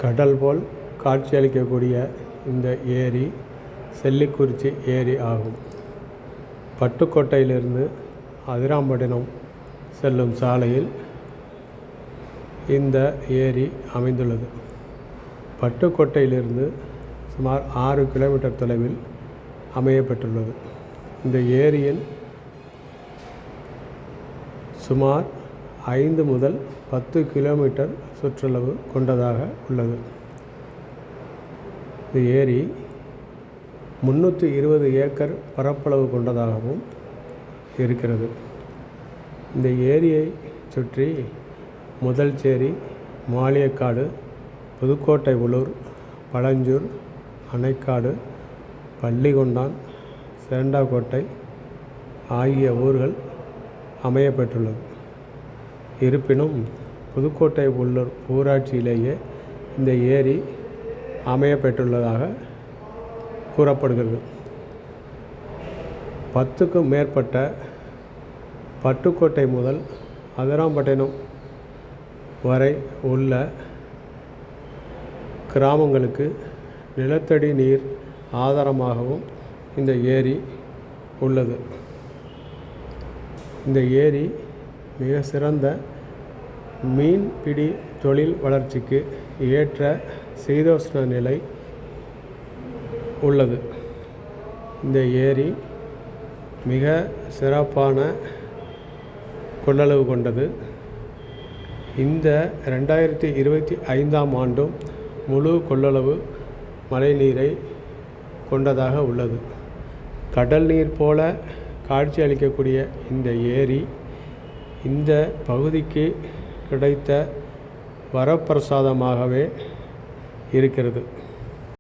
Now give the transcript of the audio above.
கடல் போல் காட்சியளிக்கக்கூடிய இந்த ஏரி செல்லிக்குறிச்சி ஏரி ஆகும். பட்டுக்கோட்டையிலிருந்து அதிராம்பட்டினம் செல்லும் சாலையில் இந்த ஏரி அமைந்துள்ளது. பட்டுக்கோட்டையிலிருந்து சுமார் 6 கிலோமீட்டர் தொலைவில் அமையப்பெற்றுள்ளது. இந்த ஏரியில் சுமார் 5 முதல் 10 கிலோமீட்டர் சுற்றளவு கொண்டதாக உள்ளது. இந்த ஏரி 320 ஏக்கர் பரப்பளவு கொண்டதாகவும் இருக்கிறது. இந்த ஏரியை சுற்றி முதல்சேரி, மாளியக்காடு, புதுக்கோட்டை உளூர், பழஞ்சூர், அணைக்காடு, பள்ளிகொண்டான், சேண்டாக்கோட்டை ஆகிய ஊர்கள் அமையப்பெற்றுள்ளது. இருப்பினும் புதுக்கோட்டை உள்ளூர் ஊராட்சியிலேயே இந்த ஏரி அமையப்பெற்றுள்ளதாக கூறப்படுகிறது. 10க்கும் மேற்பட்ட பட்டுக்கோட்டை முதல் அதிராம்பட்டினம் வரை உள்ள கிராமங்களுக்கு நிலத்தடி நீர் ஆதாரமாகவும் இந்த ஏரி உள்ளது. இந்த ஏரி மிக சிறந்த மீன்பிடி தொழில் வளர்ச்சிக்கு ஏற்ற சீதோஷ்ண நிலை உள்ளது. இந்த ஏரி மிக சிறப்பான கொள்ளளவு கொண்டது. இந்த 2025ஆம் ஆண்டும் முழு கொள்ளளவு மழைநீரை கொண்டதாக உள்ளது. கடல் நீர் போல காட்சி அளிக்கக்கூடிய இந்த ஏரி இந்த பகுதிக்கு கிடைத்த வரப்பிரசாதமாகவே இருக்கிறது.